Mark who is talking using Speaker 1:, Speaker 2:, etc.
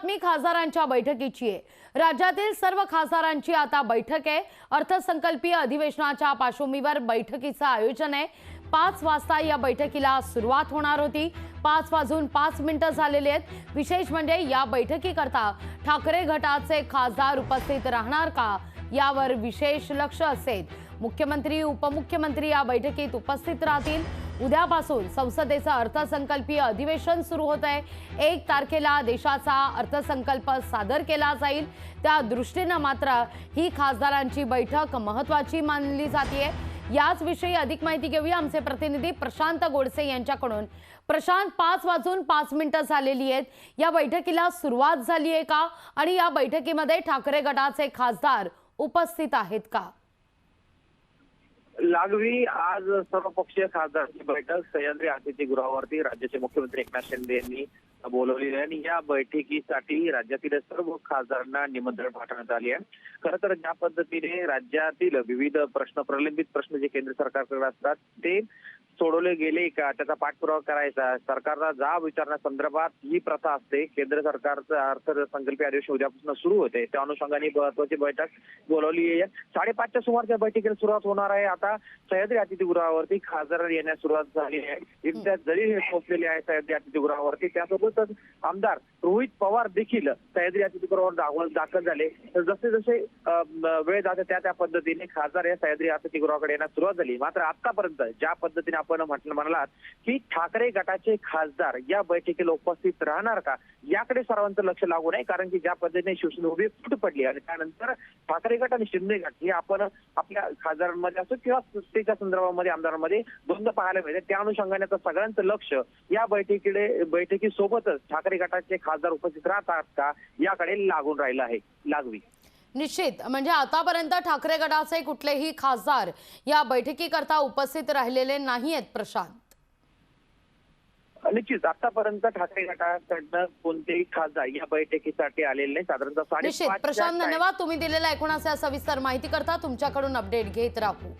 Speaker 1: बातमी खासदारांच्या बैठकीची आहे। राज्यातील सर्व खासदारांची आता बैठक आहे। अर्थसंकल्पीय अधिवेशनाच्या पार्श्वभूमीवर बैठकीचं आयोजन आहे। 5 वाजता या बैठकीला सुरुवात होणार होती। 5:05 झालेले आहेत। विशेष म्हणजे या बैठकीकरता ठाकरे गटाचे खासदार उपस्थित राहणार का यावर विशेष लक्ष असेल। मुख्यमंत्री उपमुख्यमंत्री या बैठकीत उपस्थित राहतील। उद्यापासून संसदेचं अर्थसंकल्पीय अधिवेशन सुरू होत आहे। 1 तारखेला देशाचा अर्थसंकल्प सादर केला जाईल। त्या दृष्टीने मात्र ही खासदारांची बैठक महत्त्वाची मानली जाते। याच विषयी अधिक माहिती घेऊया आमचे प्रतिनिधी प्रशांत गोडसे यांच्याकडून। प्रशांत, 5:05 झालेली आहेत। या बैठकीला सुरुवात झाली आहे का आणि या बैठकीमध्ये ठाकरे गटाचे खासदार उपस्थित आहेत का?
Speaker 2: लागवी आज सर्वपक्षीय खासदारांची बैठक सह्याद्री अतिथीगृहावरती राज्याचे मुख्यमंत्री एकनाथ शिंदे यांनी बोलवलेली आहे आणि या बैठकीसाठी राज्यातील सर्व खासदारांना निमंत्रण पाठवण्यात आले आहे। खरं तर ज्या पद्धतीने राज्यातील विविध प्रलंबित प्रश्न जे केंद्र सरकारकडे असतात ते सोडवले गेले का, त्याचा पाठपुरावा करायचा, सरकारला जाब विचारण्यासंदर्भात ही प्रथा असते। केंद्र सरकारचं अर्थसंकल्पीय अधिवेशन उद्यापासून सुरू होते, त्या अनुषंगाने महत्वाची बैठक बोलवली आहे। 5:30च्या सुमाराच्या बैठकीला सुरुवात होणार आहे। आता सह्याद्री अतिथीगृहावरती खासदार येण्यास सुरुवात झाली आहे। इम्तियाज जलील हे पोहोचलेले आहे सह्याद्री अतिथीगृहावरती। त्यासोबतच आमदार रोहित पवार देखील सह्याद्री अतिथीगृहावर दाखल झाले। जसे जसे वेळ जाते त्या पद्धतीने खासदार या सह्याद्री अतिथीगृहाकडे येण्यास सुरुवात झाली। मात्र आतापर्यंत ज्या पद्धतीने आपण म्हणालात की ठाकरे गटाचे खासदार या बैठकीला उपस्थित राहणार का याकडे सर्वांचं लक्ष लागून आहे। कारण की ज्या पद्धतीने शिवसेना उभी फूट पडली आणि त्यानंतर ठाकरे गट आणि शिंदे गट हे आपण आपल्या खासदारांमध्ये असो किंवा सत्तेच्या संदर्भामध्ये आमदारांमध्ये द्वंद्व पाहायला मिळते। त्या अनुषंगाने आता सगळ्यांचं लक्ष या बैठकीसोबतच ठाकरे गटाचे खासदार उपस्थित राहतात का याकडे लागून राहिलं आहे। लागवी
Speaker 1: निश्चित म्हणजे आतापर्यंत ठाकरे गटाचे कुठलेही खासदार या बैठकीकरता उपस्थित राहिलेले नाहीयेत प्रशांत।
Speaker 2: निश्चित आतापर्यंत ठाकरे गटाकडनं कोणतेही खासदार या बैठकीसाठी आलेले नाही। साधारणतः 5:30
Speaker 1: प्रशांत, धन्यवाद तुम्ही दिलेल्या एकूण अशा सविस्तर माहिती करता। तुमच्याकडून अपडेट घेत राहू।